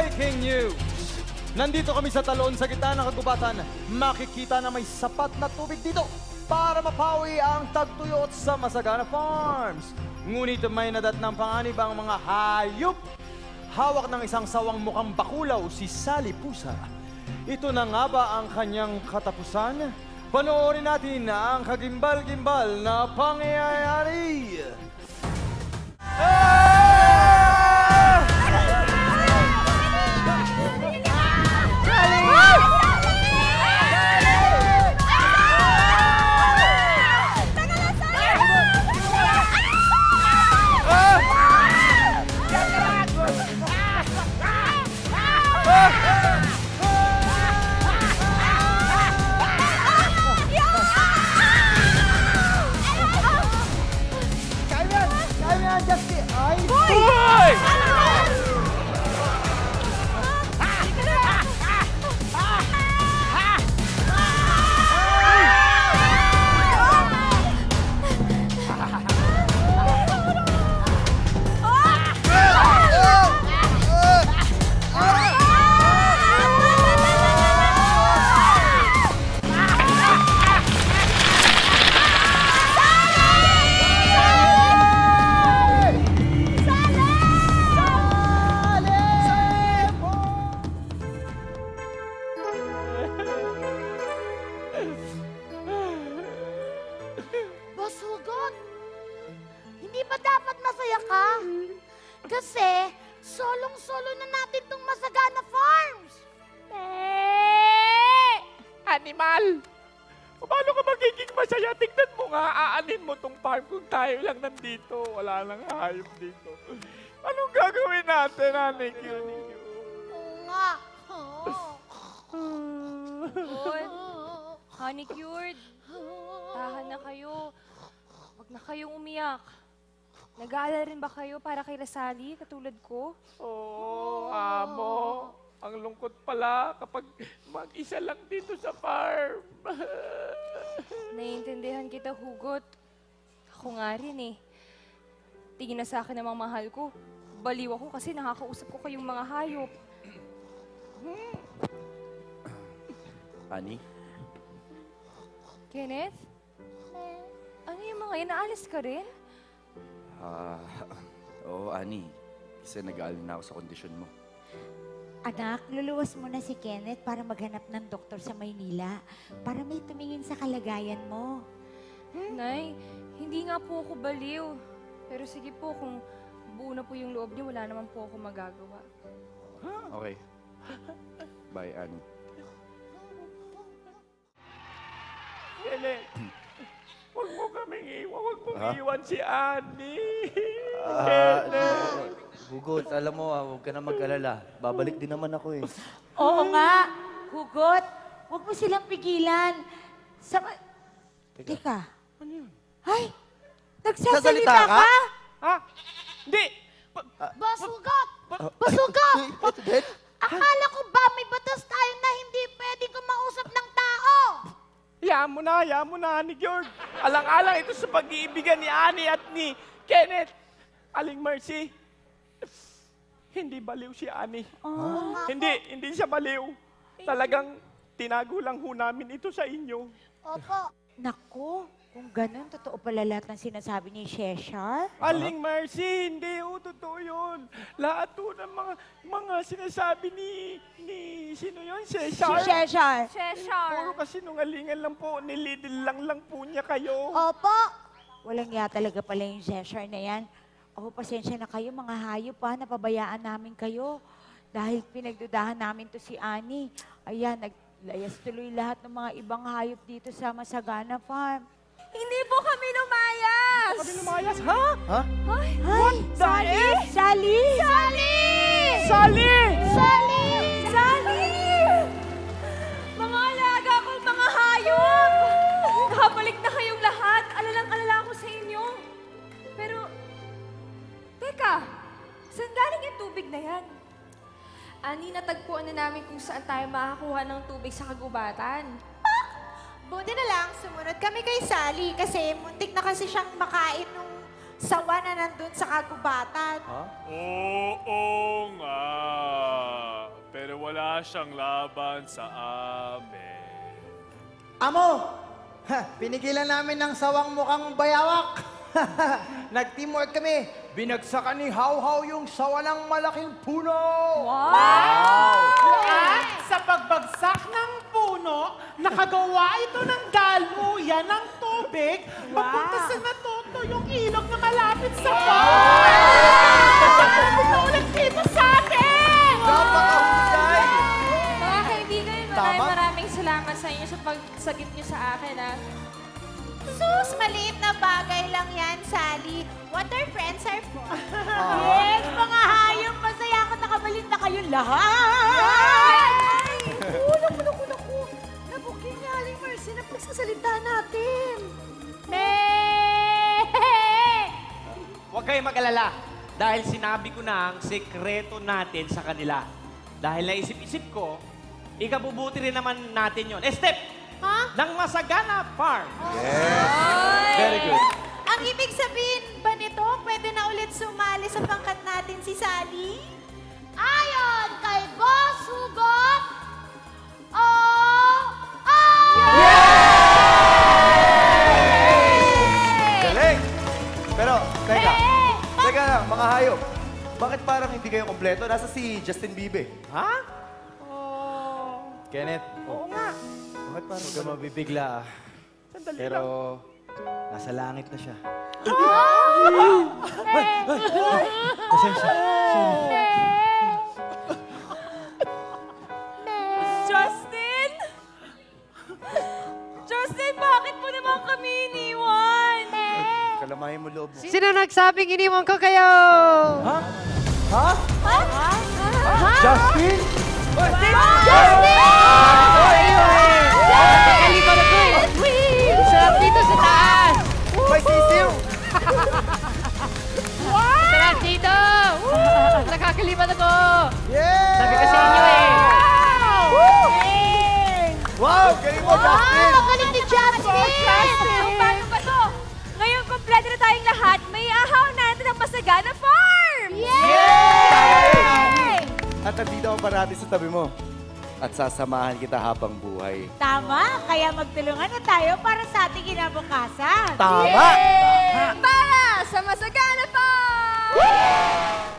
Breaking news! Nandito kami sa Talon sa gitna ng kagubatan. Makikita na may sapat na tubig dito para mapawi ang tagtuyot sa Masagana Farms. Ngunit may nadat ng panganib ang mga hayop. Hawak ng isang sawang mukhang bakulaw si Sally Pusa. Ito na nga ba ang kanyang katapusan? Panoorin natin ang kagimbal-gimbal na pangyayari. Basugot! Hindi ba dapat masaya ka? Kasi, solong-solo na natin tong Masagana Farms! Animal! Paano ka magiging masaya? Tignan mo nga, aanin mo tong farm kung tayo lang nandito. Wala nang hayop dito. Anong gagawin natin, Honey Q? Oo nga. Honey Cured, tahan na kayo. Huwag na kayong umiyak. Nag-aalala rin ba kayo para kay Sally, katulad ko? Oo, amo. Ang lungkot pala kapag mag-isa lang dito sa farm. Naiintindihan kita, Hugot. Ako nga rin eh. Tingin na sa akin ang mga mahal ko. Baliw ako kasi nakakausap ko kayong mga hayop. Annie? Kenneth? Ano yung mga yan? Naalis ka rin? Oo, Annie. Kasi nag-aalala na ako sa kondisyon mo. Anak, luluwas mo na si Kenneth para maghanap ng doktor sa Maynila para may tumingin sa kalagayan mo. Nay, hindi nga po ako baliw. Pero sige po, kung buo na po yung loob niyo, wala naman po ako magagawa. Okay. Bye, Annie. Kenneth, huwag mo kaming iwan. Huwag mong iwan si Annie. Hugot, alam mo, huwag ka na mag-alala. Babalik din naman ako eh. Oo nga, Hugot. Huwag mo silang pigilan. Teka. Ano yun? Ay, nagsasalita ka? Ha? Hindi! Basugot! Basugot! Akala ko ba may batas tayo na hindi pwedeng kumausap ng tao? Hayaan mo na, Honey George. Alang-alang ito sa pag-iibigan ni Annie at ni Kenneth. Aling Mercy, hindi baliw si Annie. Hindi siya baliw. Talagang tinago lang ho namin ito sa inyo. Opo. Naku, kung ganun, totoo pala lahat ng sinasabi ni Cheshire. Aling Mercy, hindi ho, totoo yun. Lahat ho ng mga sinasabi ni sino yun? Si Cesar? Cheshire. Puro kasi nungalingan lang po, nilidil lang po niya kayo. Opo. Walang ya talaga pala yung Cheshire na yan. Ako, pasensya na kayo, mga hayop pa, napabayaan namin kayo. Dahil pinagdudahan namin to si Annie. Ayan, naglayas tuloy lahat ng mga ibang hayop dito sa Masagana Farm. Hindi po kami lumayas! Kami lumayas, ha? Ha? Ay, Sally? Sally! Sally! Sally! Sally! Sally! Mga alaga kong mga hayop! Nakabalik na kayong lahat. Alalang-alala ko sa inyo. Pero, teka, saan galing yung tubig na yan? Ani, natagpuan na namin kung saan tayo makakuha ng tubig sa kagubatan. Buti na lang, sumunod kami kay Sally kasi muntik na kasi siyang makain nung sawa na nandun sa kagubatan. Oo nga. wala siyang laban sa amin. Amo! Pinigilan namin ng sawang mukhang bayawak. Nag-teamwork kami. Binagsakan ni How-How yung sawa ng malaking puno. At sa pagbagsak ng puno, nakagawa ito ng daluyan ng tubig papunta sa natuto yung ilog na malapit sa ulit dito sa atin! Napakahusay! Mga kaibigan, maraming salamat sa inyo sa pagsagip niyo sa akin, ha? Sus, maliit na bagay lang yan, Sally. What our friends are for. Yes, mga hayop, masaya ako nakabalik na kayong lahat! Naku. Nabuking nga, Aling Mercy, na pagsasalita natin. Huwag kayong mag-alala. Dahil sinabi ko na ang sekreto natin sa kanila. Dahil naisip-isip ko, ikabubuti rin naman natin yon. Step! Ng Masagana Farm. Very good. Ang ibig sabihin ba nito, pwede na ulit sumali sa pangkat natin si Sally? Ayon kay Boss Hugok, Galing! Pero, teka lang, mga hayop. Bakit parang hindi kayo kompleto? Nasa si Justin Bieber. Ha? Kenneth, Oo nga. bakit parang huwag ka mabibigla ah. Sandali Pero, lang. nasa langit na siya. Pasensya. Justin? Justin, bakit mo naman kami iniwan? Kalamahin mo loob mo. Sino nagsabing iniwan ko kayo? Justin? Nakakalimutan ako eh. Sarap dito sa taas. May sisiw! Sarap dito. Nakakalimutan ako. Yeah! Sabi ko sa inyo eh. Wow! Galing mo, Justin! Magaling ni Justin! Paano ba to? Ngayon, kompleto na tayong lahat. May ahaw natin ang Masagana Farm! At nandito ako parati sa tabi mo. At sasamahan kita habang buhay. Tama, kaya magtulungan na tayo para sa ating kinabukasan. Tama! Para sa Masagana Farm!